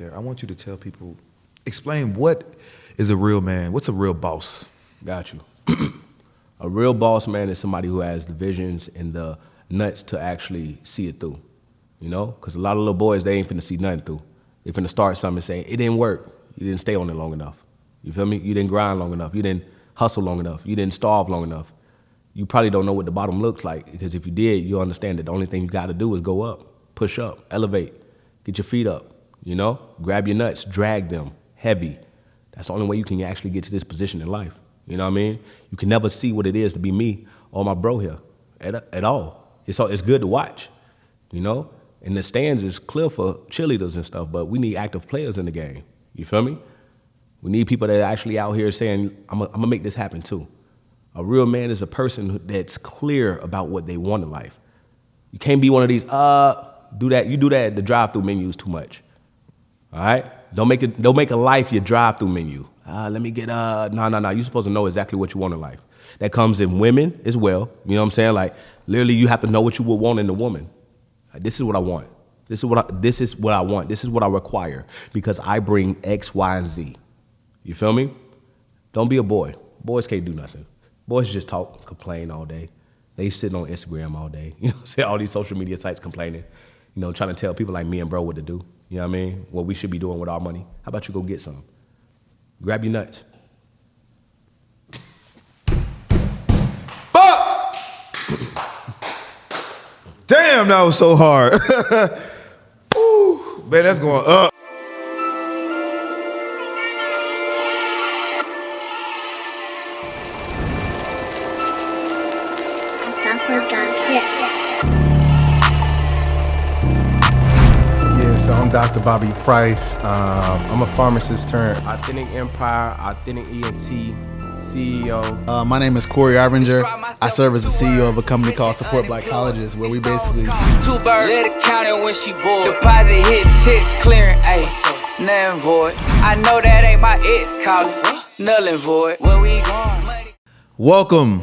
there, I want you to tell people, explain what is a real man. What's a real boss? Got you. A real boss man is somebody who has the visions and the nuts to actually see it through. You know, because a lot of little boys, they ain't finna see nothing through. They finna start something and say, it didn't work. You didn't stay on it long enough. You feel me? You didn't grind long enough. You didn't hustle long enough. You didn't starve long enough. You probably don't know what the bottom looks like, because if you did, you'll understand that the only thing you gotta do is go up, push up, elevate, get your feet up, you know? Grab your nuts, drag them, heavy. That's the only way you can actually get to this position in life. You know what I mean? You can never see what it is to be me or my bro here at all. It's good to watch, you know? And the stands is clear for cheerleaders and stuff, but we need active players in the game. You feel me? We need people that are actually out here saying, I'm gonna make this happen too. A real man is a person that's clear about what they want in life. You can't be one of these, you do that at the drive-through menus too much. All right? Don't make a life your drive-through menu. Let me get, no. You're supposed to know exactly what you want in life. That comes in women as well. You know what I'm saying? Like, literally, you have to know what you would want in a woman. Like, this is what I want. This is what I want. This is what I require, because I bring X, Y, and Z. You feel me? Don't be a boy. Boys can't do nothing. Boys just talk, complain all day. They sitting on Instagram all day. You know what I'm saying? All these social media sites complaining. You know, trying to tell people like me and bro what to do. You know what I mean? What we should be doing with our money. How about you go get some? Grab your nuts. Fuck! Damn, that was so hard. Ooh, man, that's going up. Yeah, so I'm Dr. Bobby Price. I'm a pharmacist turned. Authentic Empire, Authentic ENT, CEO. My name is Corey Arvinger. I serve as the CEO of a company called Support Black Colleges, where we basically... 2 birds, let it count it when she bored. Deposit hit, checks clearing, ayy, nothing void. I know that ain't my ex calling, null and void. Where we going? Welcome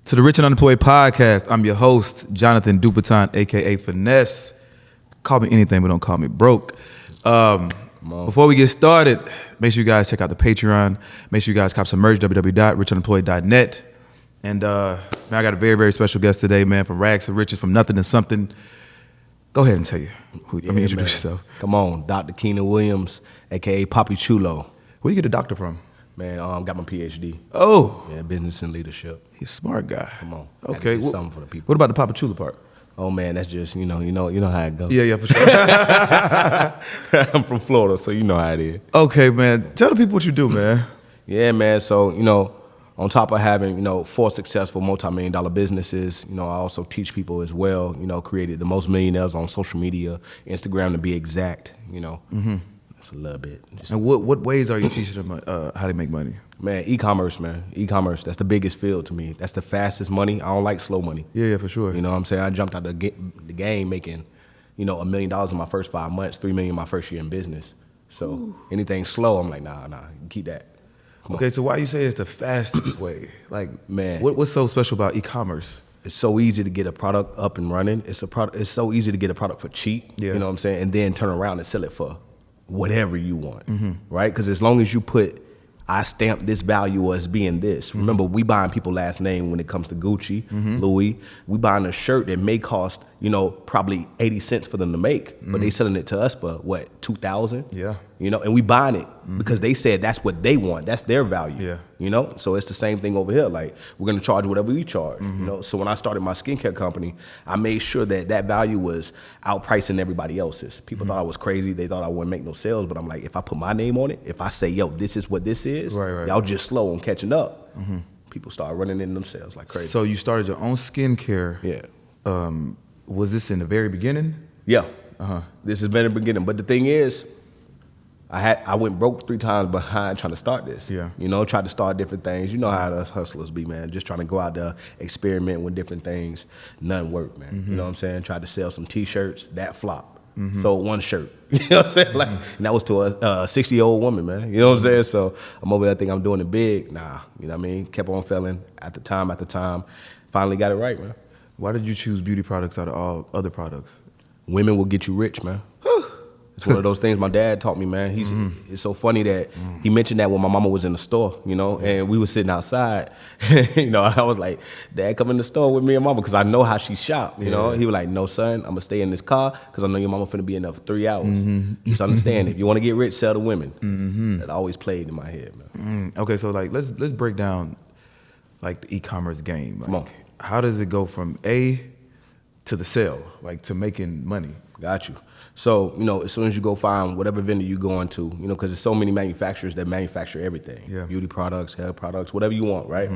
to the Rich and Unemployed podcast. I'm your host, Jonathan Dupaton, a.k.a. Finesse. Call me anything, but don't call me broke. Before we get started, make sure you guys check out the Patreon. Make sure you guys cop some merch, www.richunemployed.net. And man, I got a very, very special guest today, man, from rags to riches, from nothing to something. Go ahead and tell you. Introduce yourself. Come on, Dr. Keenan Williams, a.k.a. Papi Chulo. Where you get a doctor from? Man, got my PhD. Oh. Yeah, business and leadership. He's a smart guy. Come on. Okay. Something for the people. What about the Papi Chulo part? Oh man, that's just, you know how it goes. Yeah, for sure. I'm from Florida, so you know how it is. Okay, man. Tell the people what you do, man. Yeah, man. So, on top of having, 4 successful multi-million-dollar businesses, I also teach people as well, created the most millionaires on social media, Instagram to be exact, That's a little bit. And what ways are you teaching them how to make money? Man, e-commerce, man. E-commerce, that's the biggest field to me. That's the fastest money. I don't like slow money. Yeah, for sure. You know what I'm saying? I jumped out the game making, $1 million in my first 5 months, $3 million my first year in business. So anything slow, I'm like, nah, you keep that. Okay, so why you say it's the fastest way? Like, man, what's so special about e-commerce? It's so easy to get a product up and running. It's so easy to get a product for cheap. Yeah. You know what I'm saying? And then turn around and sell it for whatever you want, right? Because as long as you I stamp this value as being this. Remember, we buying people last name when it comes to Gucci, Louis. We buying a shirt that may cost, probably 80 cents for them to make, but they selling it to us for what, 2,000? Yeah. And we buying it because they said that's what they want. That's their value. Yeah. So it's the same thing over here. Like, we're gonna charge whatever we charge. So when I started my skincare company, I made sure that value was outpricing everybody else's. People thought I was crazy. They thought I wouldn't make no sales, but I'm like, if I put my name on it, if I say, yo, this is what this is, right. y'all just slow on catching up. People start running in themselves like crazy. So you started your own skincare. Yeah. Was this in the very beginning? Yeah. This has been the beginning. But the thing is, I went broke 3 times behind trying to start this. Yeah. Tried to start different things. You know how us hustlers be, man. Just trying to go out there, experiment with different things. Nothing worked, man. You know what I'm saying? Tried to sell some T-shirts. That flopped. Sold 1 shirt. You know what I'm saying? Like, and that was to a 60-year-old woman, man. You know what I'm saying? So I'm over there thinking I'm doing it big. Nah, you know what I mean? Kept on failing at the time. Finally got it right, man. Why did you choose beauty products out of all other products? Women will get you rich, man. It's one of those things my dad taught me, man. It's so funny that he mentioned that when my mama was in the store, you know, and we were sitting outside. You know, I was like, Dad, come in the store with me and mama, because I know how she shop, you know. He was like, no, son, I'm going to stay in this car because I know your mama finna be in there for 3 hours. Just understand, if you want to get rich, sell to women. That always played in my head, man. Okay, so like let's break down like the e-commerce game. Like, Come on. how does it go from A to the sale, like to making money? Got you. So, you know, as soon as you go find whatever vendor you go into, you know, because there's so many manufacturers that manufacture everything. Yeah. Beauty products, hair products, whatever you want, right?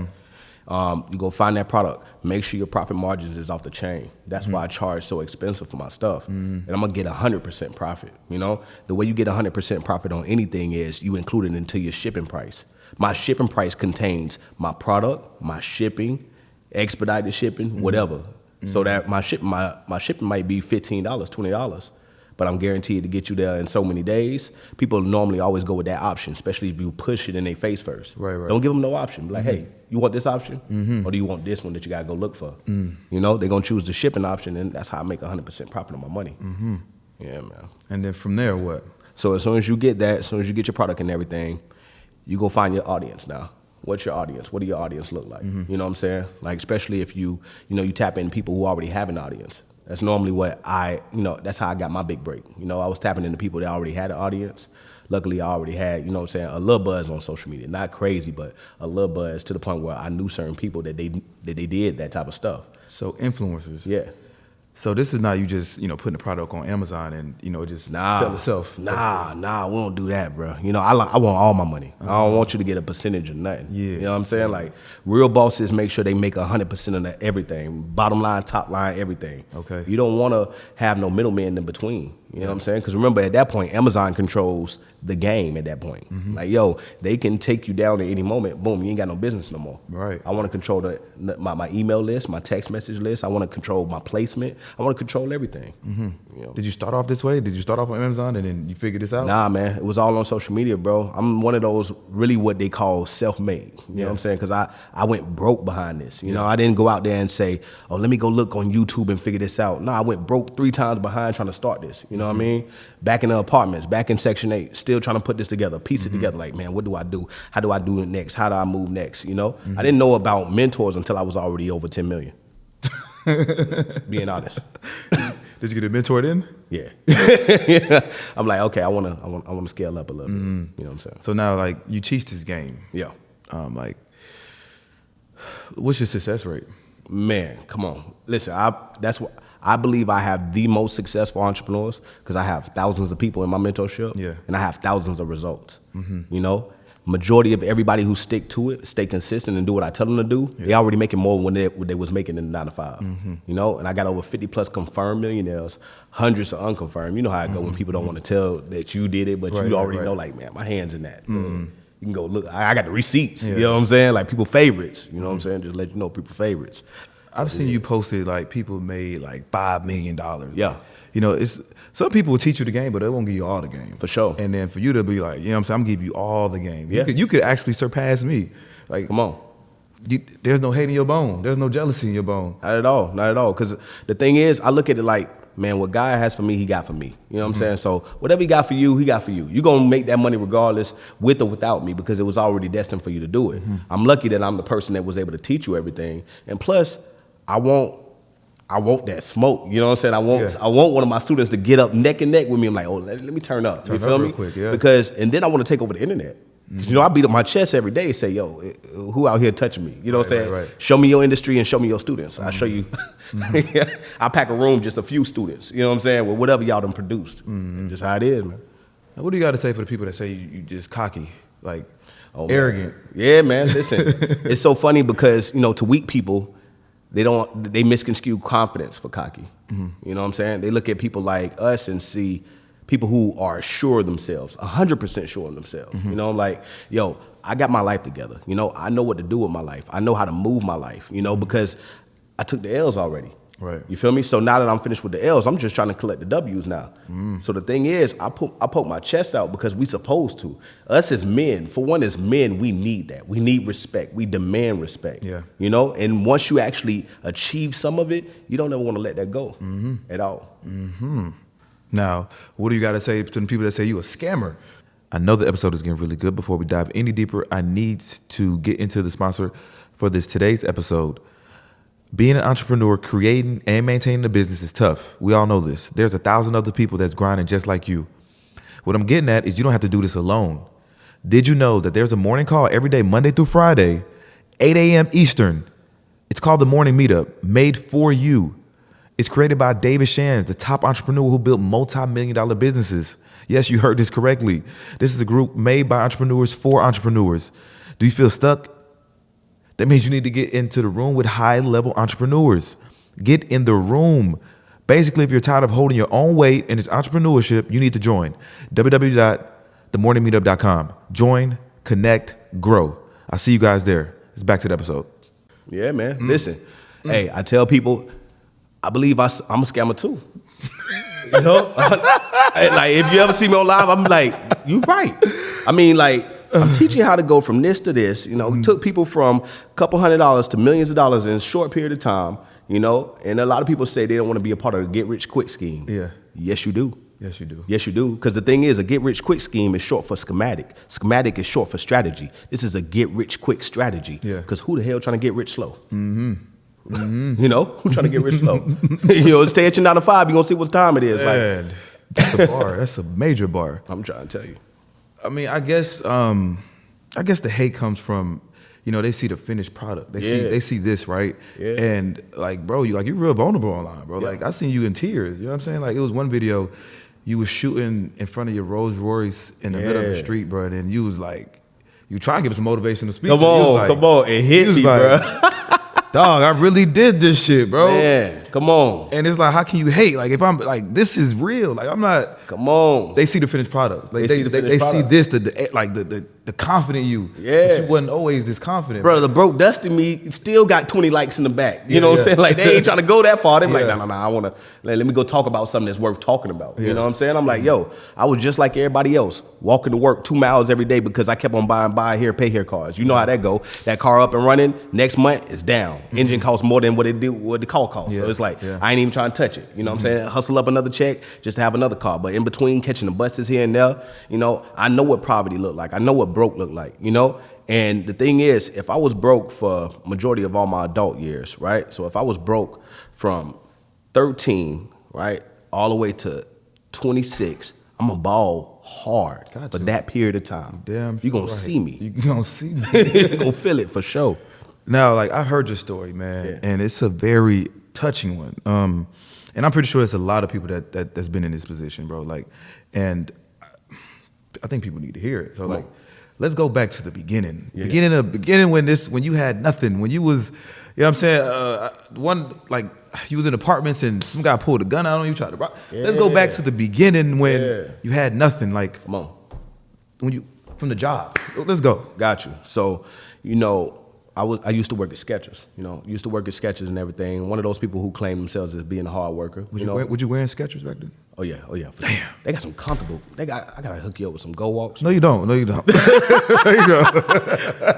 You go find that product. Make sure your profit margins is off the chain. That's why I charge so expensive for my stuff. And I'm going to get 100% profit, you know? The way you get 100% profit on anything is you include it into your shipping price. My shipping price contains my product, my shipping, expedited shipping, whatever. So that my shipping might be $15, $20. But I'm guaranteed to get you there in so many days. People normally always go with that option, especially if you push it in their face first. Right. Don't give them no option. Be like, hey, you want this option? Or do you want this one that you got to go look for? You know, they're going to choose the shipping option, and that's how I make 100% profit on my money. Yeah, man. And then from there, what? So as soon as you get that, as soon as you get your product and everything, you go find your audience now. What's your audience? What do your audience look like? You know what I'm saying? Like, especially if you tap in people who already have an audience. That's normally what that's how I got my big break. You know, I was tapping into people that already had an audience. Luckily, I already had, you know what I'm saying, a little buzz on social media. Not crazy, but a little buzz to the point where I knew certain people that they did that type of stuff. So influencers. Yeah. So this is not you just, putting the product on Amazon and, just sell itself. Nah, we don't do that, bro. You know, I want all my money. I don't want you to get a percentage of nothing. Yeah. You know what I'm saying? Like, real bosses make sure they make 100% of everything. Bottom line, top line, everything. Okay. You don't want to have no middleman in between. You know what I'm saying? Because remember, at that point, Amazon controls the game at that point. Like, yo, they can take you down at any moment. Boom, you ain't got no business no more. Right. I want to control my email list, my text message list. I want to control my placement. I want to control everything. You know? Did you start off this way? Did you start off on Amazon and then you figured this out? Nah, man. It was all on social media, bro. I'm one of those really what they call self-made. You know what I'm saying? Because I went broke behind this. You know, I didn't go out there and say, oh, let me go look on YouTube and figure this out. No, I went broke 3 times behind trying to start this. You know what I mean? Back in the apartments, back in Section 8, still trying to put this together, piece it together. Like, man, what do I do? How do I do it next? How do I move next? You know? I didn't know about mentors until I was already over 10 million. Being honest. Did you get a mentor then? Yeah. Yeah. I'm like, okay, I wanna scale up a little bit. You know what I'm saying? So now, like, you teach this game. Yeah. Like, what's your success rate? Man, come on. Listen, I believe I have the most successful entrepreneurs because I have thousands of people in my mentorship. Yeah. And I have thousands of results. You know? Majority of everybody who stick to it, stay consistent and do what I tell them to do, they already making more when they was making in 9 to 5. You know? And I got over 50 plus confirmed millionaires, hundreds of unconfirmed. You know how it go when people don't want to tell that you did it, but you already know, like, man, my hand's in that. You can go look. I got the receipts. You know what I'm saying? Like, people favorites. You know what I'm saying? Just let you know people favorites. I've seen you posted, like, people made like $5 million. Yeah. You know, it's some people will teach you the game, but they won't give you all the game. For sure. And then for you to be like, you know what I'm saying, I'm gonna give you all the game. Yeah. You could actually surpass me. Like, Come on. There's no hate in your bone. There's no jealousy in your bone. Not at all. Not at all. Because the thing is, I look at it like, man, what God has for me, he got for me. You know what I'm saying? So whatever he got for you, he got for you. You're going to make that money regardless, with or without me, because it was already destined for you to do it. I'm lucky that I'm the person that was able to teach you everything. And plus, I want that smoke. You know what I'm saying? I want one of my students to get up neck and neck with me. I'm like, oh, let me turn up. You feel me? Real quick, yeah. And then I want to take over the internet. You know, I beat up my chest every day and say, yo, who out here touching me? You know what I'm saying? Right. Show me your industry and show me your students. I'll show you. I pack a room, just a few students. You know what I'm saying? With whatever y'all done produced. Just how it is, man. Now, what do you got to say for the people that say you just cocky, like arrogant? Man. Yeah, man. Listen, it's so funny because, you know, to weak people, they misconstrue confidence for cocky. You know what I'm saying? They look at people like us and see people who are sure of themselves, 100% sure of themselves. You know, like, yo, I got my life together. You know, I know what to do with my life. I know how to move my life, you know, because I took the L's already. Right. You feel me? So now that I'm finished with the L's, I'm just trying to collect the W's now. So the thing is, I poke my chest out because we supposed to. Us as men, for one, as men, we need that. We need respect. We demand respect. Yeah. You know? And once you actually achieve some of it, you don't ever want to let that go at all. Now, what do you got to say to the people that say you a scammer? I know the episode is getting really good. Before we dive any deeper, I need to get into the sponsor for today's episode. Being an entrepreneur, creating and maintaining a business is tough. We all know this. There's 1,000 other people that's grinding just like you. What I'm getting at is you don't have to do this alone. Did you know that there's a morning call every day, Monday through Friday, 8 a.m. Eastern? It's called the Morning Meetup, made for you. It's created by David Shands, the top entrepreneur who built multi-million-dollar businesses. Yes, you heard this correctly. This is a group made by entrepreneurs for entrepreneurs. Do you feel stuck? That means you need to get into the room with high-level entrepreneurs. Get in the room. Basically, if you're tired of holding your own weight in this entrepreneurship, you need to join. www.themorningmeetup.com. Join, connect, grow. I'll see you guys there. It's back to the episode. Yeah, man. Listen, hey, I tell people, I believe I'm a scammer too. You know, like if you ever see me on live, I'm like, you right. I mean, like I'm teaching how to go from this to this. You know, took people from a couple $100s to millions of dollars in a short period of time. You know, and a lot of people say they don't want to be a part of a get rich quick scheme. Yeah. Yes, you do. Yes, you do. Yes, you do. Because the thing is, a get rich quick scheme is short for schematic. Schematic is short for strategy. This is a get rich quick strategy. Yeah. Because who the hell trying to get rich slow? You know, who's trying to get rich slow? You know, stay at your 9 to 5. You're gonna see what time it is. Man, Like, that's a bar. That's a major bar. I'm trying to tell you. I mean, I guess the hate comes from, you know, they see the finished product. They see this, right? Yeah. And like, bro, you're real vulnerable online, bro. Yeah. Like I seen you in tears. You know what I'm saying? Like it was one video, you was shooting in front of your Rolls Royce in the middle of the street, bro, and you was like, you trying to give some motivational speech. Come on, it hit me, bro. Dog, I really did this shit, bro. Man, come on. And it's like, how can you hate? Like, if I'm like, this is real. Like, I'm not. Come on. They see the finished product. Like, They see the finished product. see this, the confident you. Yeah. But you wasn't always this confident. Bro, the broke dusty me still got 20 likes in the back. You Yeah, know what yeah. I'm saying? Like, they ain't trying to go that far. They're like, Yeah. no, I want to, let me go talk about something that's worth talking about. Yeah. You know what I'm saying? I'm like, yo, I was just like everybody else, walking to work 2 miles every day because I kept on buying buy here, pay here cars. You know how that go. That car up and running, next month it's down. Engine costs more than what the car costs. Yeah. So it's like, Yeah. I ain't even trying to touch it. You know what I'm saying? Hustle up another check just to have another car. But in between catching the buses here and there, you know, I know what poverty look like. I know what broke look like, you know? And the thing is, if I was broke for majority of all my adult years, right? So if I was broke from 13, right, all the way to 26, I'm gonna ball hard Got for you. that period of time. Damn, you gonna right. see me. You gonna see me. You gonna feel it for sure. Now, like I heard your story, man, Yeah. and it's a very touching one. And I'm pretty sure there's a lot of people that's been in this position, bro. Like, and I think people need to hear it. So, like, let's go back to the beginning. Yeah. Beginning when you had nothing, when you was, you know what I'm saying? You was in apartments and some guy pulled a gun out on you, tried to rob. Let's go back to the beginning when Yeah. you had nothing. Like, Come on. from the job. Let's go. Got you. So, you know, I used to work at Skechers, you know, and everything. One of those people who claim themselves as being a hard worker. Would you know? you wearing Skechers back then? Oh yeah. Damn. They got some comfortable. I gotta hook you up with some Go Walks. No, you don't. No, you don't. Put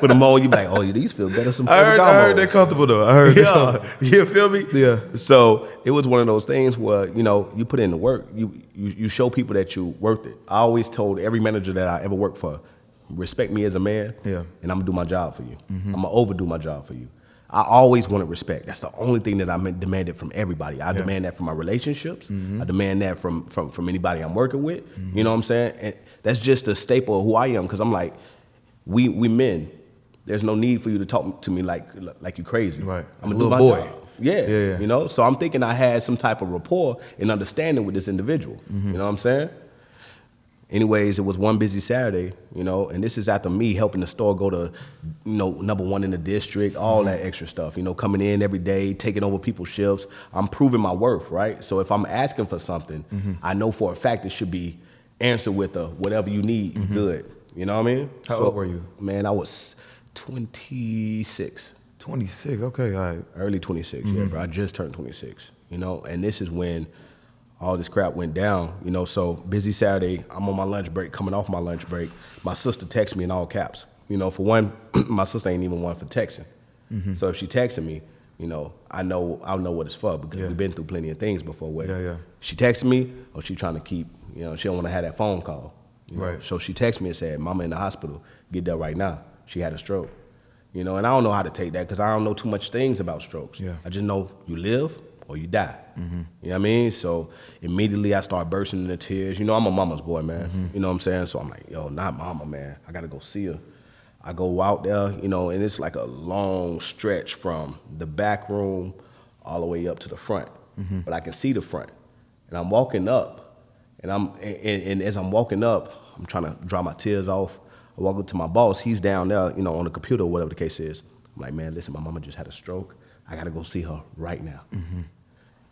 them on, you be like, oh, these feel better. Some I heard they're comfortable though. I heard. Yeah, you feel me? Yeah. So it was one of those things where, you know, you put in the work, you show people that you worth it. I always told every manager that I ever worked for, respect me as a man, Yeah. and I'm gonna do my job for you. I'm gonna overdo my job for you. I always wanted respect. That's the only thing that I demanded from everybody. I demand that from my relationships. I demand that from anybody I'm working with. You know what I'm saying? And that's just a staple of who I am, because I'm like, we men, there's no need for you to talk to me like you crazy. Right. I'm A gonna do little my boy. job. Yeah. You know? So I'm thinking I had some type of rapport and understanding with this individual. You know what I'm saying? Anyways, it was one busy Saturday, you know, and this is after me helping the store go to, you know, #1 in the district, all that extra stuff, you know, coming in every day, taking over people's shifts. I'm proving my worth, right? So if I'm asking for something, I know for a fact it should be answered with a whatever you need, good. You know what I mean? How old were you? Man, I was 26. 26. Okay, all right. Early 26, yeah, bro. I just turned 26, you know, and this is when all this crap went down, you know. So busy Saturday, I'm on my lunch break, coming off my lunch break. My sister texts me in all caps. You know, for one, my sister ain't even one for texting. So if she texting me, you know, I know what it's for because we've been through plenty of things before where she texted me or she trying to keep, you know, she don't want to have that phone call. You know? Right. So she texted me and said, Mama in the hospital, get there right now. She had a stroke. You know, and I don't know how to take that because I don't know too much things about strokes. Yeah. I just know you live or you die. Mm-hmm. You know what I mean? So immediately I start bursting into tears. You know, I'm a mama's boy, man. Mm-hmm. You know what I'm saying? So I'm like, yo, not mama, man. I got to go see her. I go out there, you know, and it's like a long stretch from the back room all the way up to the front. Mm-hmm. But I can see the front. And I'm walking up, and as I'm walking up, I'm trying to dry my tears off. I walk up to my boss. He's down there, you know, on the computer or whatever the case is. I'm like, man, listen, my mama just had a stroke. I got to go see her right now. Mm-hmm.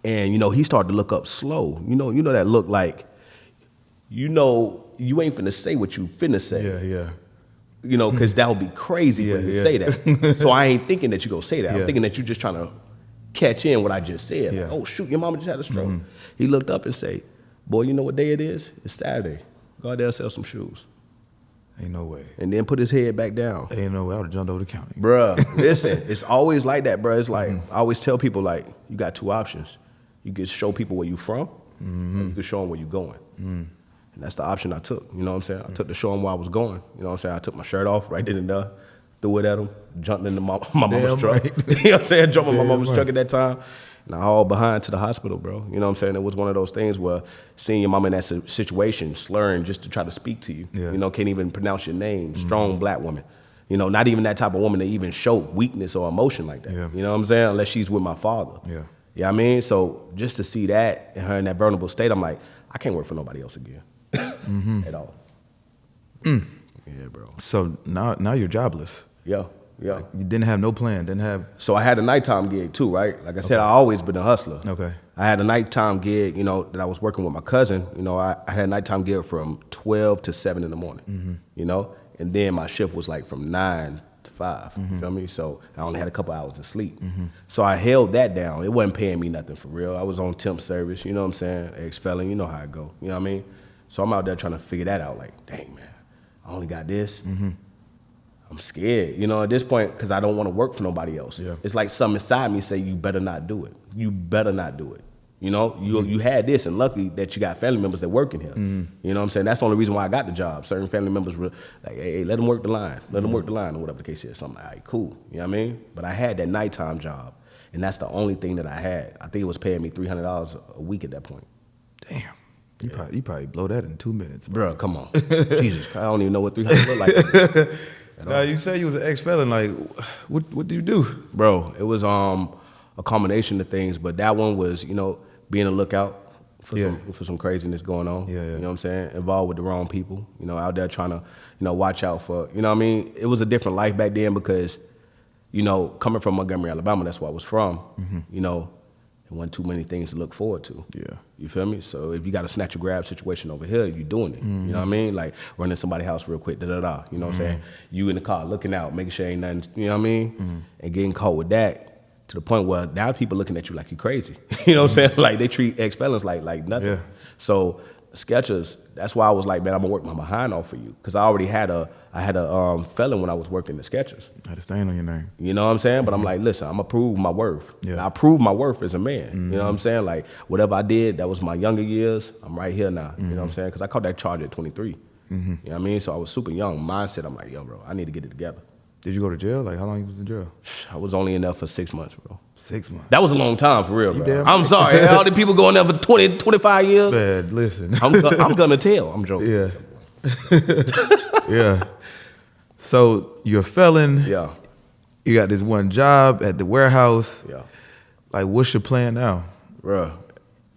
And, you know, he started to look up slow. You know that look like, you know, you ain't finna say what you finna say. Yeah. You know, because that would be crazy for you to say that. So I ain't thinking that you gonna say that. I'm thinking that you're just trying to catch in what I just said. Like, oh, shoot, your mama just had a stroke. Mm-hmm. He looked up and say, boy, you know what day it is? It's Saturday. Go out there and sell some shoes. Ain't no way. And then put his head back down. Ain't no way. I would have jumped over the counter. Bruh, listen, it's always like that, bruh. It's like, I always tell people, like, you got two options. You can show people where you from, or you can show them where you going. And that's the option I took, you know what I'm saying? I took to show them where I was going, you know what I'm saying? I took my shirt off right then and there, threw it at him, jumped into my mama's truck. Right. You know what I'm saying? Jumped in my mama's truck at that time. And I hauled behind to the hospital, bro. You know what I'm saying? It was one of those things where seeing your mama in that situation, slurring just to try to speak to you. Yeah. You know, can't even pronounce your name. Strong black woman. You know, not even that type of woman to even show weakness or emotion like that. Yeah. You know what I'm saying? Unless she's with my father. Yeah. You know what I mean? So just to see that and her in that vulnerable state, I'm like, I can't work for nobody else again. At all. Yeah, bro. So now you're jobless. Yeah. Like you didn't have no plan, So I had a nighttime gig too, right? Like I said, I always been a hustler. Okay. I had a nighttime gig, you know, that I was working with my cousin. You know, I had a nighttime gig from 12 to 7 in the morning, you know? And then my shift was like from 9 to 5, you feel me? So I only had a couple hours of sleep. So I held that down. It wasn't paying me nothing for real. I was on temp service, you know what I'm saying? Ex-felon, you know how it go, you know what I mean? So I'm out there trying to figure that out, like, dang, man, I only got this. I'm scared, you know, at this point, because I don't want to work for nobody else. Yeah. It's like something inside me say, you better not do it. You better not do it. You know, you had this, and luckily that you got family members that work in here. You know what I'm saying? That's the only reason why I got the job. Certain family members were like, hey, let them work the line. Let them work the line, or whatever the case is. So I'm like, all right, cool. You know what I mean? But I had that nighttime job, and that's the only thing that I had. I think it was paying me $300 a week at that point. Damn. You probably blow that in 2 minutes. Bro, come on. Jesus Christ, I don't even know what 300 look like. Now, you say you was an ex-felon. Like, what did you do? Bro, it was a combination of things, but that one was, you know, being a lookout for some craziness going on. Yeah. You know what I'm saying? Involved with the wrong people, you know, out there trying to, you know, watch out for, you know what I mean? It was a different life back then because, you know, coming from Montgomery, Alabama, that's where I was from, you know, there wasn't too many things to look forward to. Yeah. You feel me? So if you got a snatch or grab situation over here, you're doing it. You know what I mean? Like running somebody's house real quick, da-da-da. You know what I'm saying? You in the car looking out, making sure ain't nothing, you know what I mean? And getting caught with that to the point where now people looking at you like you crazy. You know what I'm saying? Like they treat ex-felons like nothing. Yeah. So Skechers, that's why I was like, man, I'm gonna work my behind off for you. Cause I already had a felon when I was working the Skechers. I had a stain on your name. You know what I'm saying? But I'm like, listen, I'm gonna prove my worth. Yeah. I proved my worth as a man. You know what I'm saying? Like whatever I did, that was my younger years. I'm right here now. You know what I'm saying? Cause I caught that charge at 23. You know what I mean? So I was super young. Mindset, I'm like, yo, bro, I need to get it together. Did you go to jail? Like how long you was in jail? I was only in there for 6 months, bro. 6 months. That was a long time for real, bro. I'm sorry. All the people going there for 20, 25 years. Man, listen. I'm gonna tell. I'm joking. Yeah. Yeah. So you're a felon. Yeah. You got this one job at the warehouse. Yeah. Like, what's your plan now? Bro,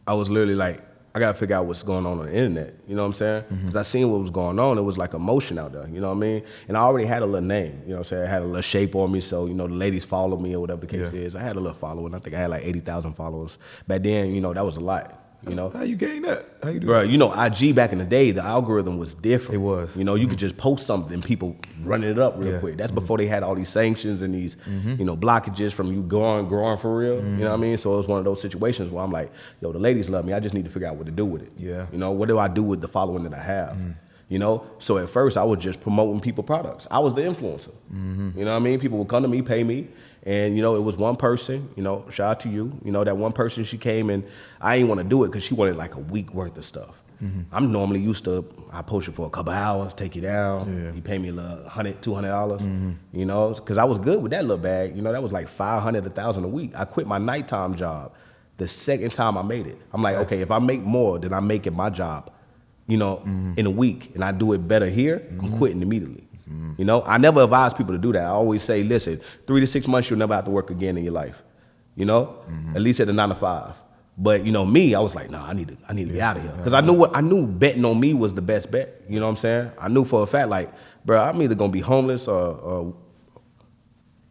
I was literally like, I gotta figure out what's going on the internet. You know what I'm saying? Because I seen what was going on. It was like emotion out there. You know what I mean? And I already had a little name. You know what I'm saying? I had a little shape on me, so you know the ladies follow me or whatever the case is. I had a little following. I think I had like 80,000 followers. Back then, you know, that was a lot. You know, how you gain that? How you do bro, that? You know, IG back in the day, the algorithm was different. It was. You know, you could just post something and people running it up real quick. That's before they had all these sanctions and these, you know, blockages from you growing for real. You know what I mean? So it was one of those situations where I'm like, yo, the ladies love me. I just need to figure out what to do with it. Yeah. You know, what do I do with the following that I have? You know, so at first I was just promoting people products. I was the influencer. You know what I mean? People would come to me, pay me, And, you know, it was one person, you know, shout out to you. You know, that one person, she came and I didn't want to do it because she wanted like a week worth of stuff. I'm normally used to, I post it for a couple hours, take you down. Yeah. You pay me a little $100, $200, you know, because I was good with that little bag. You know, that was like $500, $1,000 a week. I quit my nighttime job the second time I made it. I'm like, okay, if I make more than I make at my job, you know, in a week, and I do it better here, I'm quitting immediately. You know, I never advise people to do that. I always say, listen, 3 to 6 months, you'll never have to work again in your life. You know, at least at a 9 to 5. But you know, me, I was like, nah, I need to be out of here, because I knew betting on me was the best bet. You know what I'm saying? I knew for a fact, like, bro, I'm either gonna be homeless or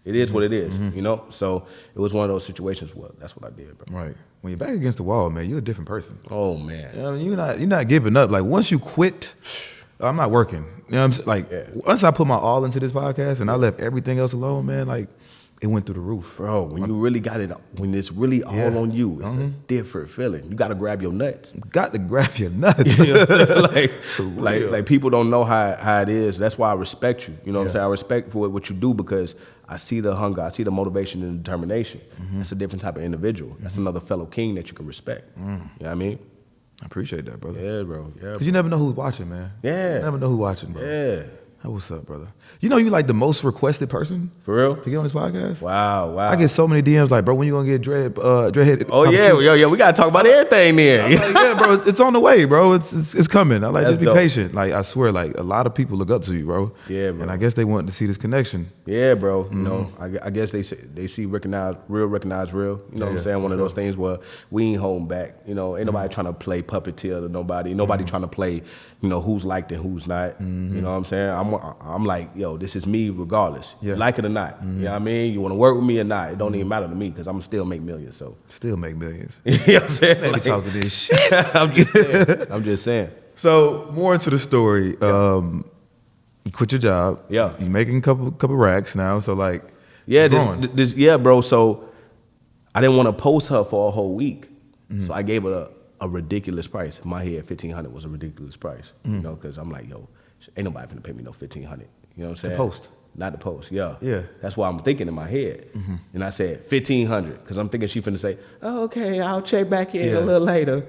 it is what it is. You know, so it was one of those situations where that's what I did, bro. Right. When you're back against the wall, man, you're a different person. Oh man, you know, you're not giving up. Like once you quit, I'm not working. You know what I'm saying? Like once I put my all into this podcast and I left everything else alone, man, like it went through the roof. Bro, when you really got it, when it's really all on you, it's a different feeling. You got to grab your nuts. Got to grab your nuts. You know, like people don't know how it is. That's why I respect you. You know what I'm saying? I respect for what you do, because I see the hunger, I see the motivation and determination. That's a different type of individual. That's another fellow king that you can respect. You know what I mean? I appreciate that, brother. Yeah, bro. Yeah. Because you never know who's watching, man. Yeah. You never know who's watching, bro. Yeah. What's up, brother? You know you like the most requested person? For real? To get on this podcast? Wow. I get so many DMs like, bro, when you gonna get dreadhead? Oh yeah, we gotta talk about everything then. I'm like, yeah, bro, it's on the way, bro. It's coming. I like, That's just be dope. patient. Like I swear, like a lot of people look up to you, bro. Yeah, bro. And I guess they want to see this connection. Yeah, bro. You know, I guess they see recognize real. You know what I'm saying? One of those things where we ain't holding back. You know, ain't nobody trying to play puppeteer to nobody. Nobody trying to play, you know, who's liked and who's not. You know what I'm saying? I'm like, yo, this is me regardless. You like it or not. You know what I mean? You want to work with me or not? It don't even matter to me, because I'm still make millions. So still make millions. You know what I'm saying? Like, talking this shit. I'm just saying. So more into the story. You quit your job. Yeah. You making a couple racks now. So like, yeah, this bro. So I didn't want to post her for a whole week, so I gave her a ridiculous price. In my head, $1,500 was a ridiculous price. You know, because I'm like, yo, ain't nobody finna pay me no $1,500. You know what I'm saying? The post. Not the post. Yeah. Yeah. That's why I'm thinking in my head. And I said $1,500, because I'm thinking she finna say, oh, okay, I'll check back in a little later.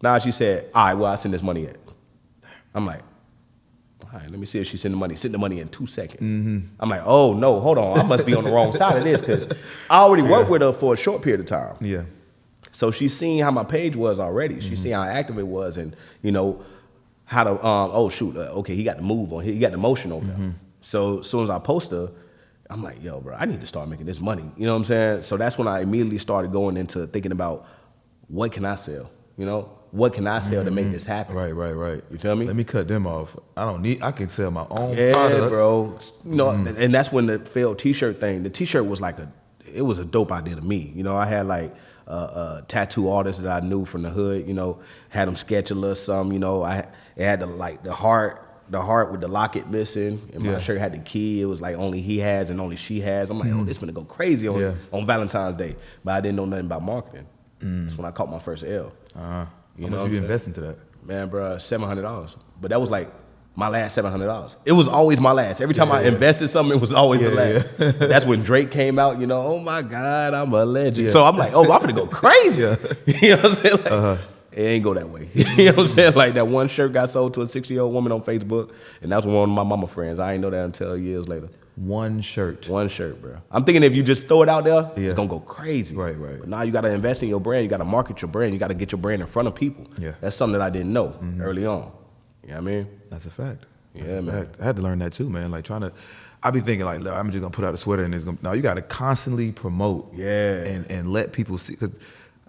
Now she said, all right, well, I'll send this money in. I'm like, all right, let me see if she send the money. Send the money in 2 seconds. I'm like, oh, no, hold on. I must be on the wrong side of this, because I already worked with her for a short period of time. Yeah. So she's seen how my page was already. She's seen how active it was, and, you know, how to, okay, he got the move on, he got the motion on there. So as soon as I post her, I'm like, yo, bro, I need to start making this money. You know what I'm saying? So that's when I immediately started going into thinking about, what can I sell? You know, what can I sell to make this happen? Right. You feel me? Let me cut them off. I can sell my own Yeah, product. bro. You know, and that's when the failed t-shirt thing, the t-shirt was like it was a dope idea to me. You know, I had like a tattoo artist that I knew from the hood, you know, had them sketch a little something, you know. It had the heart with the locket missing, and my shirt had the key. It was like only he has and only she has. I'm like, oh, this gonna go crazy on Valentine's Day. But I didn't know nothing about marketing. That's when I caught my first L. You know, you invest into that? Man, bro, $700. But that was like my last $700. It was always my last. Every time I invested something, it was always the last. That's when Drake came out, you know, oh my God, I'm a legend. So I'm like, oh, I'm gonna go crazy. You know what I'm saying? Like, it ain't go that way. You know what I'm saying? Like that one shirt got sold to a 60-year-old woman on Facebook, and that was one of my mama friends. I ain't know that until years later. One shirt, bro. I'm thinking if you just throw it out there, it's gonna go crazy. Right. But now you gotta invest in your brand. You gotta market your brand. You gotta get your brand in front of people. Yeah. That's something that I didn't know early on. You know what I mean? That's a fact. Yeah, man. I had to learn that too, man. Like I be thinking like, I'm just gonna put out a sweater and it's gonna. No, you gotta constantly promote. Yeah. And let people see, because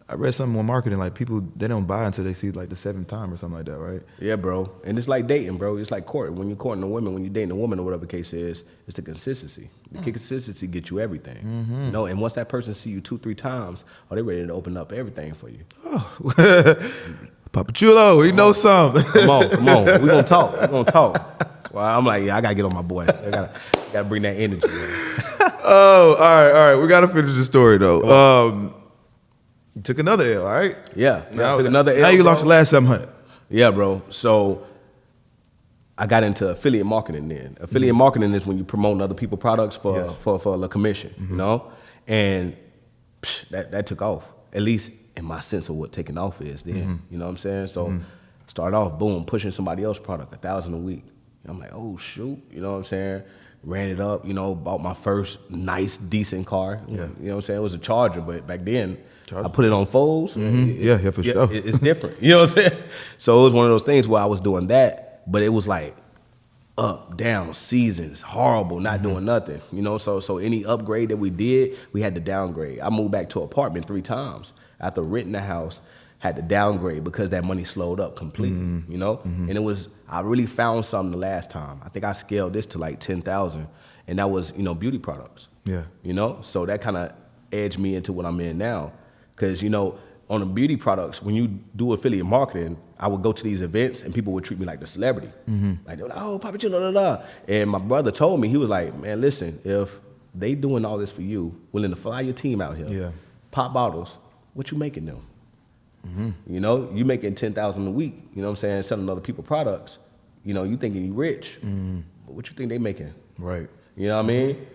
I read something on marketing, like people, they don't buy until they see like the 7th time or something like that, right? Yeah, bro. And it's like dating, bro. It's like courting. When you're courting a woman, when you're dating a woman or whatever the case is, it's the consistency. The consistency gets you everything. You know, and once that person see you 2-3 times, they're ready to open up everything for you. Papi Chulo, he knows something. Come on. We're gonna talk. Well, I'm like, I gotta get on my boy. I gotta bring that energy. Oh, all right. We gotta finish the story though. You took another L, all right? Yeah. I took another L. Now you bro. lost your last 700. Yeah, bro. So I got into affiliate marketing then. Affiliate marketing is when you promote other people's products for a commission, you know? And that took off, at least in my sense of what taking off is then. You know what I'm saying? So start off, boom, pushing somebody else's product, 1,000 a week. I'm like, oh shoot, you know what I'm saying? Ran it up, you know, bought my first nice, decent car. You know what I'm saying? It was a Charger, but back then I put it on folds. Yeah, for sure. It's different. You know what I'm saying? So it was one of those things where I was doing that, but it was like up, down, seasons, horrible, not doing nothing. You know, so any upgrade that we did, we had to downgrade. I moved back to an apartment 3 times after renting the house. Had to downgrade because that money slowed up completely, you know? And it was, I really found something the last time. I think I scaled this to like 10,000, and that was, you know, beauty products. Yeah. You know? So that kind of edged me into what I'm in now. Because, you know, on the beauty products, when you do affiliate marketing, I would go to these events and people would treat me like the celebrity. Like, they were like, oh, Papi Chulo, da, da. And my brother told me, he was like, man, listen, if they doing all this for you, willing to fly your team out here, pop bottles, what you making them? You know, you making 10,000 a week, you know what I'm saying, selling other people products. You know, you thinking you rich, but what you think they making? Right. You know what I mean?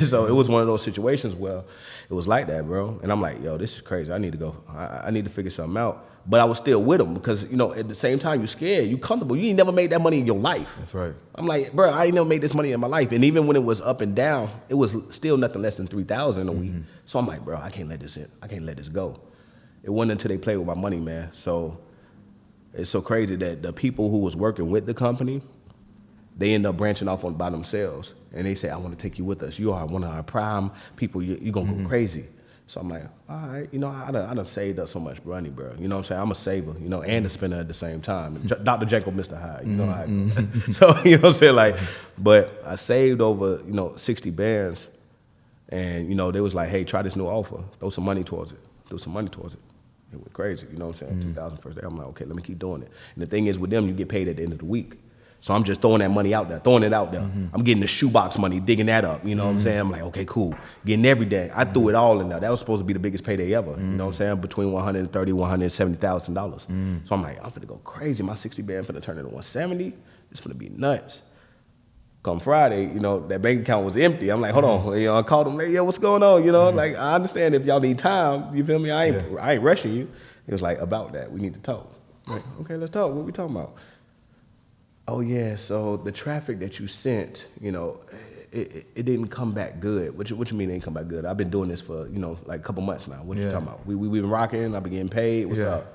So it was one of those situations where it was like that, bro. And I'm like, yo, this is crazy. I need to go. I need to figure something out. But I was still with them because, you know, at the same time, you're scared. You comfortable. You ain't never made that money in your life. That's right. I'm like, bro, I ain't never made this money in my life. And even when it was up and down, it was still nothing less than 3,000 a week. So I'm like, bro, I can't let this in. I can't let this go. It wasn't until they played with my money, man. So it's so crazy that the people who was working with the company, they end up branching off by themselves. And they say, I want to take you with us. You are one of our prime people. You're going to go crazy. So I'm like, all right, you know, I done saved up so much money, bro. You know what I'm saying? I'm a saver, you know, and a spender at the same time. Dr. Jekyll, Mr. Hyde, you know how it goes. So, you know what I'm saying? Like, but I saved over, you know, 60 bands. And, you know, they was like, hey, try this new offer. Throw some money towards it. It went crazy, you know what I'm saying? 2,000 first day. I'm like, okay, let me keep doing it. And the thing is, with them, you get paid at the end of the week. So I'm just throwing that money out there, throwing it out there. I'm getting the shoebox money, digging that up, you know what I'm saying? I'm like, okay, cool. Getting every day. I threw it all in there. That was supposed to be the biggest payday ever, you know what I'm saying? Between $130,000, $170,000. So I'm like, I'm finna go crazy. My 60 band finna turn into 170. It's finna be nuts. Come Friday, you know, that bank account was empty. I'm like, hold on. You know, I called him, like, yo, what's going on? You know, like, I understand if y'all need time. You feel me? I ain't rushing you. It was like, about that. We need to talk. Like, okay, let's talk. What we talking about? Oh, yeah, so the traffic that you sent, you know, it didn't come back good. What you mean it didn't come back good? I've been doing this for, you know, like a couple months now. What you talking about? We been rocking. I've been getting paid. What's up?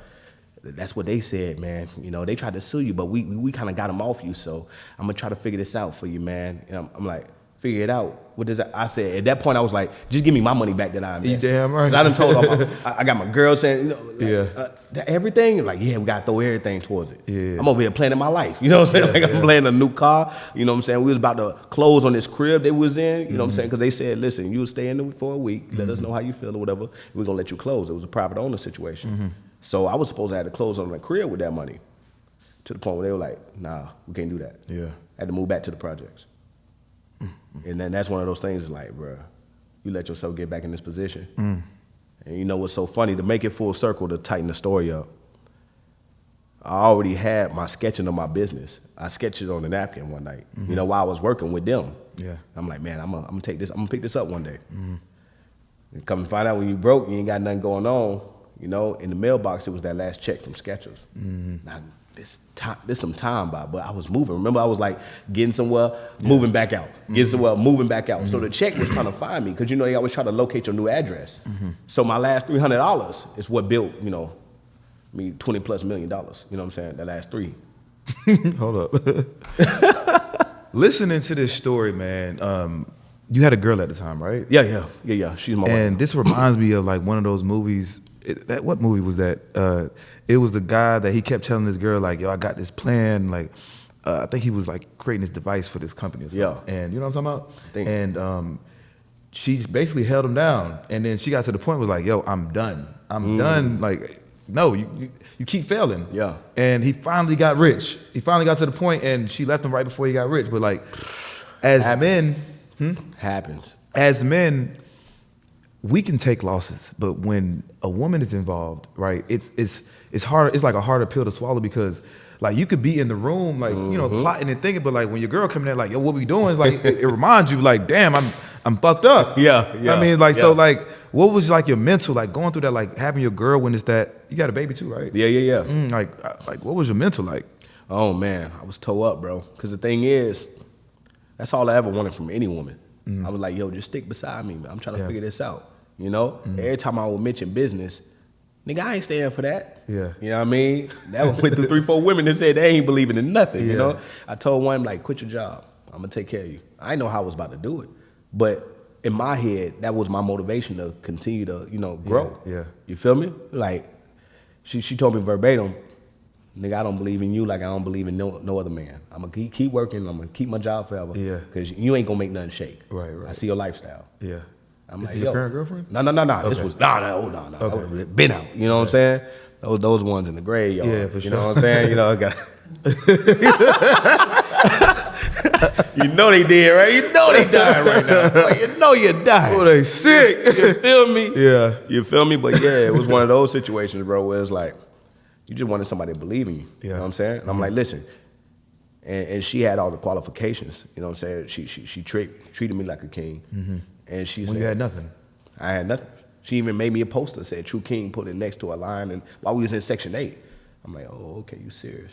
That's what they said, man. You know, they tried to sue you, but we kind of got them off you. So I'm going to try to figure this out for you, man. And I'm like, figure it out. What does that? I said, at that point, I was like, just give me my money back that I invested. You damn right. I done told all I got my girl saying, you know, like, everything. Like, yeah, we got to throw everything towards it. Yeah. I'm over here planning my life. You know what I'm saying? Like, I'm planning a new car. You know what I'm saying? We was about to close on this crib they was in. You know what I'm saying? Because they said, listen, you stay in there for a week. Let us know how you feel or whatever. We're going to let you close. It was a private owner situation. So I was supposed to have to close on the crib with that money, to the point where they were like, nah, we can't do that. Yeah. I had to move back to the projects. And then that's one of those things, is like, bro, you let yourself get back in this position. And you know what's so funny? To make it full circle, to tighten the story up, I already had my sketching of my business. I sketched it on a napkin one night, you know, while I was working with them. Yeah. I'm like, man, I'm gonna take this, I'm gonna pick this up one day. And come and find out, when you broke, you ain't got nothing going on. You know, in the mailbox, it was that last check from Skechers. Now, this some time by, but I was moving. Remember, I was like getting somewhere, moving back out, getting somewhere, moving back out. So the check was trying to find me, because, you know, they always try to locate your new address. So my last $300 is what built, you know, me $20+ million. You know what I'm saying? The last three. Hold up. Listening to this story, man, you had a girl at the time, right? Yeah. She's my wife. And this reminds me of like one of those movies. What movie was that? It was the guy that he kept telling this girl, like, yo, I got this plan. Like, I think he was like creating this device for this company or something. Yeah. And you know what I'm talking about? And she basically held him down. And then she got to the point where, like, yo, I'm done. I'm done. Like, no, you keep failing. Yeah. And he finally got rich. He finally got to the point, and she left him right before he got rich. But like, as men, as men, we can take losses, but when a woman is involved, right, it's hard. It's like a harder pill to swallow, because like you could be in the room, like, you know, plotting and thinking, but like when your girl coming in, like, yo, what we doing? Is like it reminds you, like, damn, I'm fucked up. Yeah. I mean, like, so, like, what was like your mental, like going through that, like having your girl when it's that, you got a baby too, right? Yeah. Like, what was your mental like? Oh man, I was toe up, bro. Because the thing is, that's all I ever wanted from any woman. I was like, yo, just stick beside me, man. I'm trying to figure this out. You know? Every time I would mention business, nigga, I ain't staying for that. Yeah. You know what I mean? That went through 3-4 women that said they ain't believing in nothing, you know? I told one, like, quit your job. I'm gonna take care of you. I didn't know how I was about to do it. But in my head, that was my motivation to continue to, you know, grow. Yeah. You feel me? Like, she told me verbatim, nigga, I don't believe in you like I don't believe in no other man. I'm gonna keep working. I'm gonna keep my job forever. Yeah. Because you ain't gonna make nothing shake. Right. I see your lifestyle. Yeah. I'm This like, is your yo. current girlfriend? No. Okay. This was no. Okay. That was been out. You know what I'm saying? Those ones in the graveyard. Yeah, for sure. You know what I'm saying? You know, I got. You know they did, right? You know they dying right now. Like, you know you're dying. Oh, they sick. You feel me? Yeah. You feel me? But yeah, it was one of those situations, bro, where it's like, you just wanted somebody to believe in you. Yeah. You know what I'm saying? And I'm like, listen. And she had all the qualifications. You know what I'm saying? She treated me like a king. And she When said, you had nothing. I had nothing. She even made me a poster, said True King, put it next to a line, and while we was in Section 8. I'm like, oh, okay, you serious.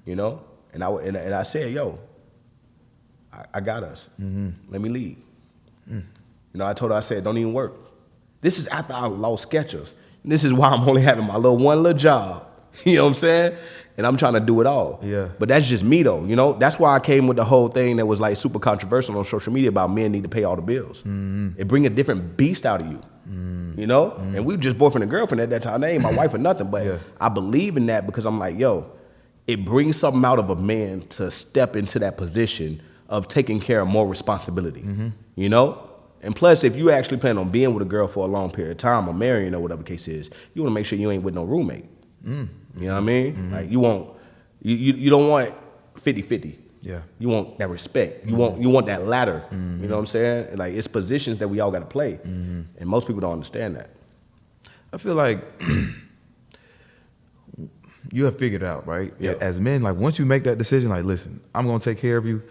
You know? And I said, yo, I got us. Let me lead. You know, I told her, I said, don't even work. This is after I lost Skechers. This is why I'm only having my one little job. You know what I'm saying? And I'm trying to do it all. Yeah. But that's just me though, you know? That's why I came with the whole thing that was like super controversial on social media about men need to pay all the bills. It bring a different beast out of you. You know? And we were just boyfriend and girlfriend at that time. They ain't my wife or nothing, but I believe in that because I'm like, yo, it brings something out of a man to step into that position of taking care of more responsibility. You know? And plus, if you actually plan on being with a girl for a long period of time or marrying or whatever the case is, you want to make sure you ain't with no roommate. You know what I mean? Like you don't want 50-50. Yeah. You want that respect. You want that ladder. You know what I'm saying? Like it's positions that we all got to play, and most people don't understand that. I feel like you have figured out, right? Yeah. As men, like once you make that decision, like listen, I'm gonna take care of you.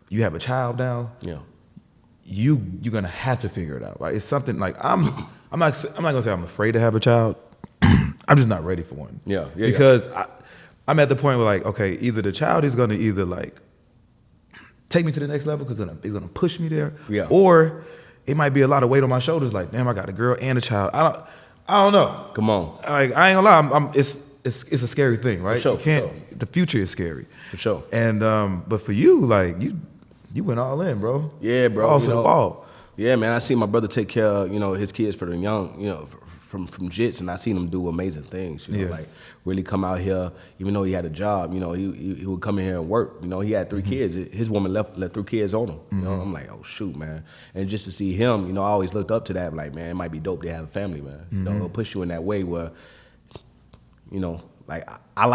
You have a child now. Yeah. You're gonna have to figure it out, right? It's something like I'm not gonna say I'm afraid to have a child. I'm just not ready for one. Yeah. Because I'm at the point where like, okay, either the child is gonna either like take me to the next level because it's gonna push me there, or it might be a lot of weight on my shoulders. Like, damn, I got a girl and a child. I don't know. Come on. Like, I ain't gonna lie. It's a scary thing, right? For sure, you can't. The future is scary. For sure. And but for you, like you went all in, bro. Yeah, bro. All to the ball. Yeah, man. I see my brother take care of, his kids for the young, from jits, and I seen him do amazing things. Like really come out here, even though he had a job. He would come in here and work. He had 3 kids. His woman left 3 kids on him. I'm like, oh shoot, man. And just to see him, I always looked up to that. Like, man, it might be dope to have a family, man. It'll push you in that way where, like I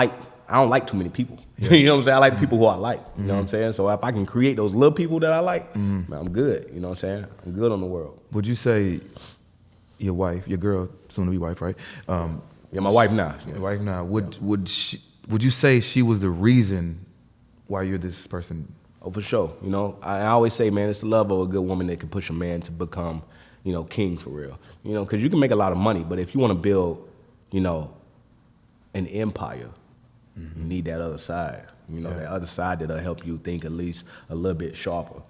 don't like too many people. You know what I'm saying? I like people who I like. You know what I'm saying? So if I can create those little people that I like, man, I'm good. You know what I'm saying? I'm good on the world. Would you say your wife, your girl, soon to be wife, right? Yeah, my wife now. Your wife now. Would you say she was the reason why you're this person? Oh, for sure. I always say, man, it's the love of a good woman that can push a man to become, king for real. Because you can make a lot of money, but if you want to build, an empire, you need that other side. That other side that'll help you think at least a little bit sharper.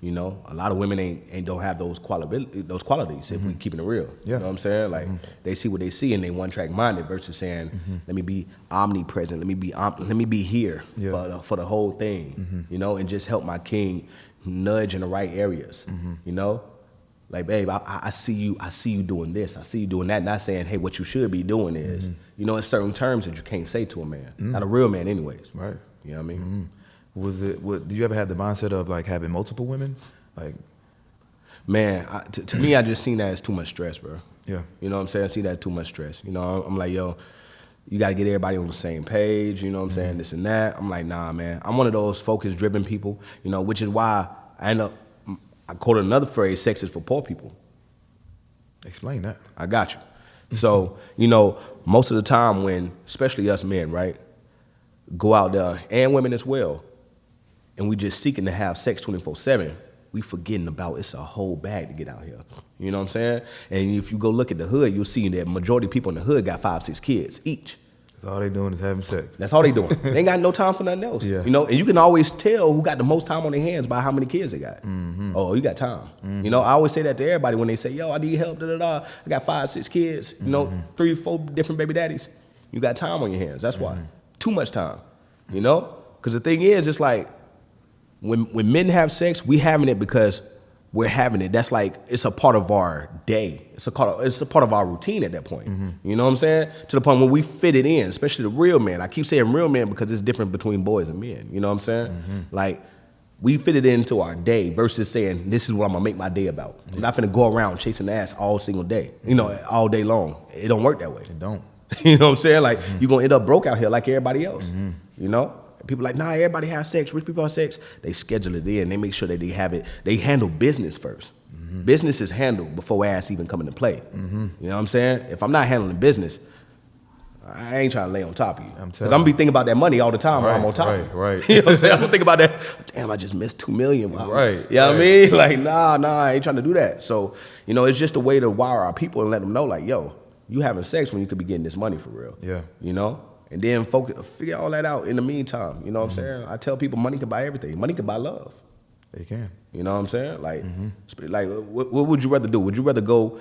A lot of women ain't don't have those qualities if we keeping it real. You know what I'm saying? Like they see what they see and they one track minded versus saying, let me be omnipresent, let me be here for the whole thing. And just help my king nudge in the right areas. Like, babe, I see you doing this, I see you doing that. Not saying, hey, what you should be doing is, in certain terms that you can't say to a man, not a real man, anyways. Right. You know what I mean? Did you ever have the mindset of like having multiple women? Like, man, to me, I just seen that as too much stress, bro. Yeah. You know what I'm saying? I see that too much stress. I'm like, yo, you got to get everybody on the same page. You know what I'm saying? This and that. I'm like, nah, man. I'm one of those focus-driven people. Which is why I quoted another phrase: "Sex is for poor people." Explain that. I got you. So most of the time when, especially us men, right, go out there and women as well, and we just seeking to have sex 24/7, we forgetting about it's a whole bag to get out here. You know what I'm saying? And if you go look at the hood, you'll see that majority of people in the hood got 5, 6 kids each. All they doing is having sex. That's all they doing. They ain't got no time for nothing else. Yeah. You know, and you can always tell who got the most time on their hands by how many kids they got. Mm-hmm. Oh, you got time. Mm-hmm. You know, I always say that to everybody when they say, yo, I need help, I got 5, 6 kids, you know, 3, 4 different baby daddies. You got time on your hands. That's why. Too much time. You know? Because the thing is, it's like, when men have sex, we having it because we're having it. That's like, it's a part of our day. It's a part of our routine at that point. Mm-hmm. You know what I'm saying? To the point when we fit it in, especially the real men. I keep saying real men because it's different between boys and men. You know what I'm saying? Mm-hmm. Like, we fit it into our day versus saying, this is what I'm gonna make my day about. Yeah. I'm not gonna go around chasing ass all single day, you know, all day long. It don't work that way. It don't. You know what I'm saying? Like, you're gonna end up broke out here like everybody else, you know? People like, nah, everybody have sex. Rich people have sex. They schedule it in. They make sure that they have it. They handle business first. Mm-hmm. Business is handled before ass even come into play. Mm-hmm. You know what I'm saying? If I'm not handling business, I ain't trying to lay on top of you. Because I'm going to be thinking about that money all the time while I'm on top of you. Right. You know what I'm saying? I'm going to think about that. Damn, I just missed $2 million. Wow. Right. You know what I mean? Like, nah, I ain't trying to do that. So, you know, it's just a way to wire our people and let them know, like, yo, you having sex when you could be getting this money for real. Yeah. You know? And then figure all that out in the meantime. You know what I'm saying? I tell people money can buy everything. Money can buy love. They can. You know what I'm saying? Like, like what would you rather do? Would you rather go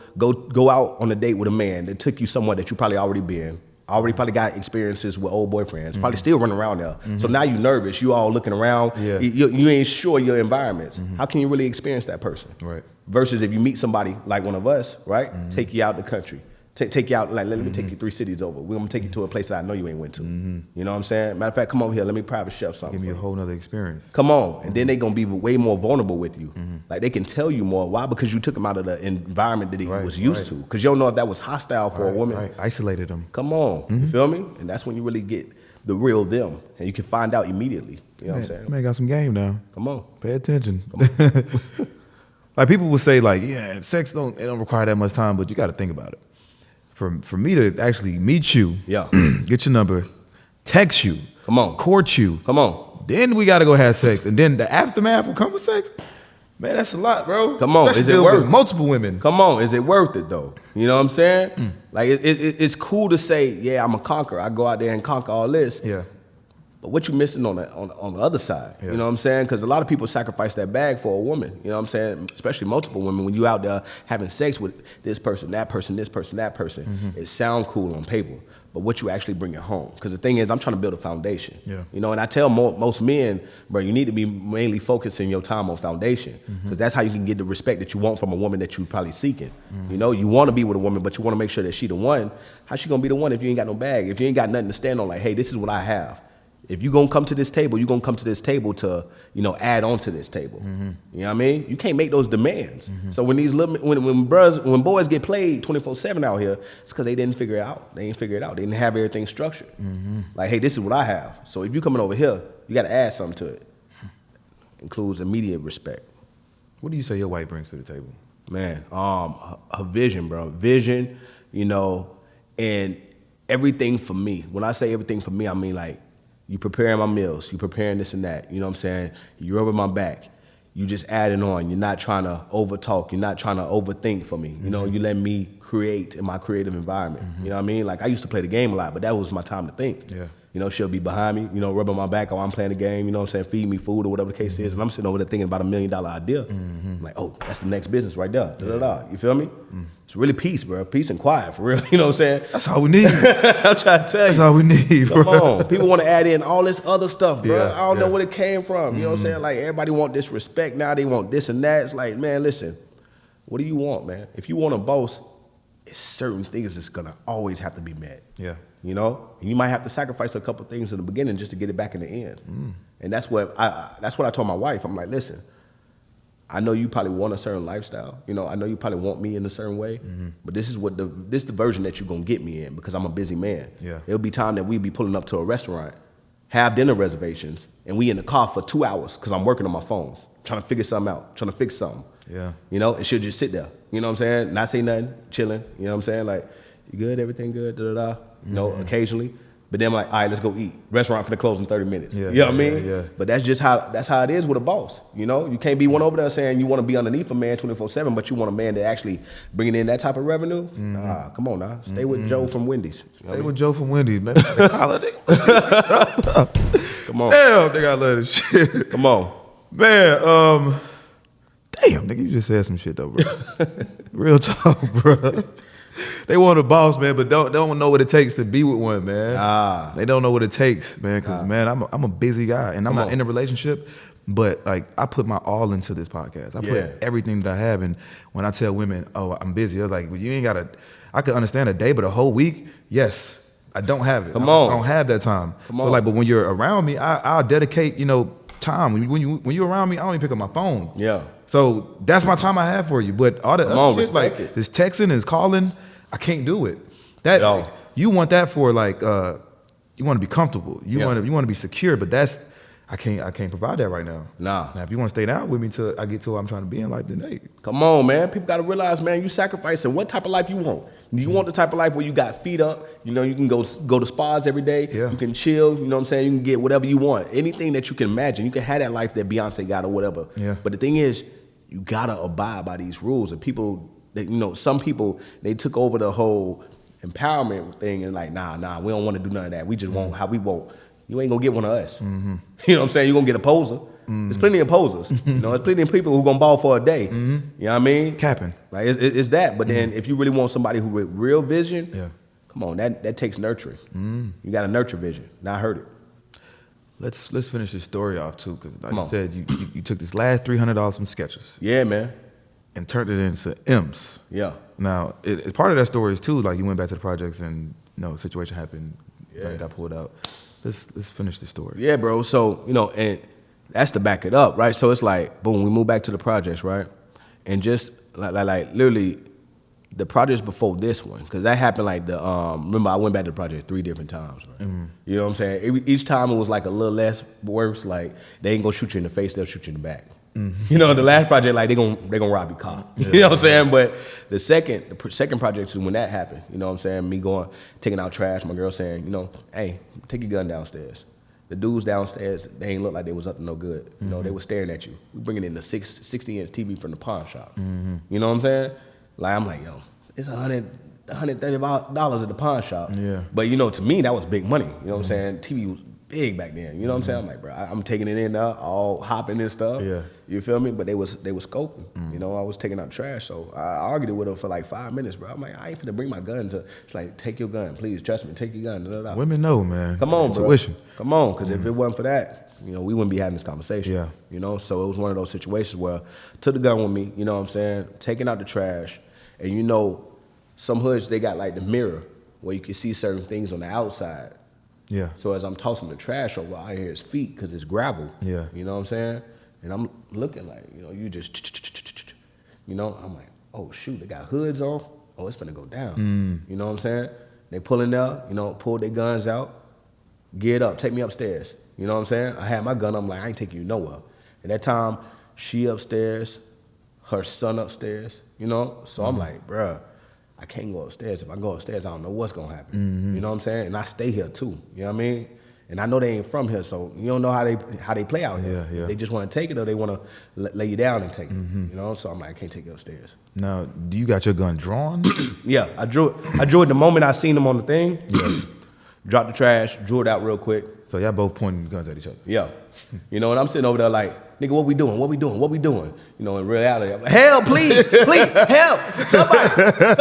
out on a date with a man that took you somewhere that you probably already been, probably got experiences with old boyfriends, probably still running around there. So now you're nervous. You all looking around. Yeah. You ain't sure your environments. How can you really experience that person? Right. Versus if you meet somebody like one of us, right? Take you out the country. Take you out, like, let me take you 3 cities over. We're going to take you to a place that I know you ain't went to. You know what I'm saying? Matter of fact, come over here. Let me private chef something. Give me a whole nother experience. Come on. And then they going to be way more vulnerable with you. Like, they can tell you more. Why? Because you took them out of the environment that he was used to. Because you don't know if that was hostile for a woman. Right. Isolated them. Come on. You feel me? And that's when you really get the real them. And you can find out immediately. You know what I'm saying? Man, got some game now. Come on. Pay attention. Like, people would say, like, yeah, sex don't require that much time, but you got to think about it. For me to actually meet you, get your number, text you, come on, court you, come on, then we gotta go have sex, and then the aftermath will come with sex. Man, that's a lot, bro. Come on, especially is it worth multiple women? Come on, is it worth it though? You know what I'm saying? Like it's cool to say, yeah, I'm a conqueror. I go out there and conquer all this. Yeah. But what you missing on the other side? Yeah. You know what I'm saying? Because a lot of people sacrifice that bag for a woman. You know what I'm saying? Especially multiple women. When you out there having sex with this person, that person, this person, that person, it sound cool on paper. But what you actually bring it home? Because the thing is, I'm trying to build a foundation. Yeah. You know, and I tell most men, bro, you need to be mainly focusing your time on foundation. Because that's how you can get the respect that you want from a woman that you're probably seeking. You know, you want to be with a woman, but you want to make sure that she the one. How she gonna be the one if you ain't got no bag? If you ain't got nothing to stand on, like, hey, this is what I have. If you're going to come to this table, you're going to come to this table to, you know, add on to this table. You know what I mean? You can't make those demands. So when these when boys get played 24/7 out here, it's because they didn't figure it out. They didn't figure it out. They didn't have everything structured. Like, hey, this is what I have. So if you're coming over here, you got to add something to it. Includes immediate respect. What do you say your wife brings to the table? Man, her vision, bro. Vision, you know, and everything for me. When I say everything for me, I mean, like, you preparing my meals, you preparing this and that, you know what I'm saying? You rubbing my back, you just adding on. You're not trying to over talk, you're not trying to overthink for me. You know, you let me create in my creative environment. You know what I mean? Like, I used to play the game a lot, but that was my time to think. Yeah. You know, she'll be behind me, you know, rubbing my back while I'm playing the game, you know what I'm saying, feed me food or whatever the case is, and I'm sitting over there thinking about $1 million idea. I'm like, oh, that's the next business right there. You feel me? It's really peace, bro. Peace and quiet, for real. You know what I'm saying? That's all we need. I'm trying to tell you. That's all we need, bro. Come on. People want to add in all this other stuff, bro. I don't know where it came from. You know what I'm saying? Like, everybody want this respect now. They want this and that. It's like, man, listen, what do you want, man? If you want a boss, it's certain things that's going to always have to be met. Yeah. You know? And you might have to sacrifice a couple things in the beginning just to get it back in the end. And that's what I told my wife. I'm like, listen, I know you probably want a certain lifestyle. You know, I know you probably want me in a certain way, but this is the version that you're gonna get me in because I'm a busy man. Yeah. It'll be time that we'd be pulling up to a restaurant, have dinner reservations, and we in the car for 2 hours because I'm working on my phone, trying to figure something out, trying to fix something. Yeah. You know, and she'll just sit there. You know what I'm saying? Not say nothing, chilling. You know what I'm saying? Like, you good? Everything good? Da da da. You know, occasionally. But then I'm like, all right, let's go eat. Restaurant for the close in 30 minutes. Yeah, you know what I mean? yeah. But that's how it is with a boss. You know, you can't be one over there saying you want to be underneath a man 24/7, but you want a man that actually bringing in that type of revenue. Nah, come on now, stay with Joe from Wendy's. Stay with Joe from Wendy's, man. Come on. Damn, nigga, I love this shit. Come on. Man, damn, nigga, you just said some shit though, bro. Real talk, bro. They want a boss, man, but don't know what it takes to be with one, man. They don't know what it takes, man, because, man, I'm a busy guy, and I'm not in a relationship, but, like, I put my all into this podcast. I put everything that I have, and when I tell women, oh, I'm busy, I was like, well, you ain't got to, I could understand a day, but a whole week, yes, I don't have it. I don't have that time. So, like, but when you're around me, I'll dedicate, time. When you're around me, I don't even pick up my phone. Yeah. So that's my time I have for you. But all the other shit, like this texting, this calling, I can't do it. You want that for like you want to be comfortable. You want to be secure. But I can't provide that right now. Nah. Now if you want to stay down with me till I get to where I'm trying to be in life, then hey. Come on, man. People got to realize, man, you sacrificing what type of life you want. You want the type of life where you got feet up, you can go to spas every day, you can chill, you know what I'm saying? You can get whatever you want. Anything that you can imagine. You can have that life that Beyonce got or whatever. Yeah. But the thing is, you got to abide by these rules. And people, some people, they took over the whole empowerment thing and like, nah, we don't want to do none of that. We just want how we want. You ain't going to get one of us. Mm-hmm. You know what I'm saying? You're going to get a poser. There's plenty of posers. There's plenty of people who gonna ball for a day. You know what I mean? Capping. Like it's that. But then if you really want somebody who with real vision, come on, that takes nurturing. You got to nurture vision, not hurt it. Let's finish this story off too, because like you said, you took this last $300 from Skechers. Yeah, man. And turned it into M's. Yeah. Now, part of that story is too, like you went back to the projects and a situation happened, got pulled out. Let's finish the story. Yeah, bro. So, and that's to back it up, right? So it's like, boom, we move back to the projects, right? And just like literally the projects before this one, because that happened like remember I went back to the project 3 different times, right? You know what I'm saying? Each time it was like a little less worse, like they ain't gonna shoot you in the face, they'll shoot you in the back. The last project, like they gonna rob your car. You know what I'm saying? But the second project is when that happened. You know what I'm saying? Me taking out trash, my girl saying, hey, take your gun downstairs. The dudes downstairs, they ain't look like they was up to no good. They were staring at you. We bringing in the 60-inch TV from the pawn shop. You know what I'm saying? Like I'm like, yo, it's $130 at the pawn shop. Yeah. But to me that was big money. You know what I'm saying? TV was big back then. You know what I'm saying? I'm like, bro, I'm taking it in there, all hopping and stuff. Yeah. You feel me? But they was scoping. I was taking out trash, so I argued with her for like 5 minutes, bro. I'm like, I ain't finna bring my gun to. She's like, take your gun, please. Trust me, take your gun. Blah, blah, blah. Women know, man. Come on, Intuition. bro. Come on, because if it wasn't for that, we wouldn't be having this conversation. Yeah. So it was one of those situations where took the gun with me. You know what I'm saying? Taking out the trash, and some hoods they got like the mirror where you can see certain things on the outside. Yeah. So as I'm tossing the trash over, I hear his feet because it's gravel. Yeah. You know what I'm saying? And I'm looking like, you just, I'm like, oh shoot, they got hoods on. Oh, it's finna go down. You know what I'm saying? They pulling out, pull their guns out, geared up, take me upstairs. You know what I'm saying? I had my gun, I'm like, I ain't taking you nowhere. At that time, she upstairs, her son upstairs, So I'm like, bruh, I can't go upstairs. If I go upstairs, I don't know what's gonna happen. You know what I'm saying? And I stay here too. You know what I mean? And I know they ain't from here, so you don't know how they play out here. Yeah. They just want to take it, or they want to lay you down and take it. So I'm like, I can't take it upstairs. Now, do you got your gun drawn? Yeah, I drew it the moment I seen them on the thing. Yeah. Dropped the trash, drew it out real quick. So y'all both pointing guns at each other. Yeah. And I'm sitting over there like, nigga, what we doing? What we doing? What we doing? In reality, I'm like, help, please, help, somebody, please.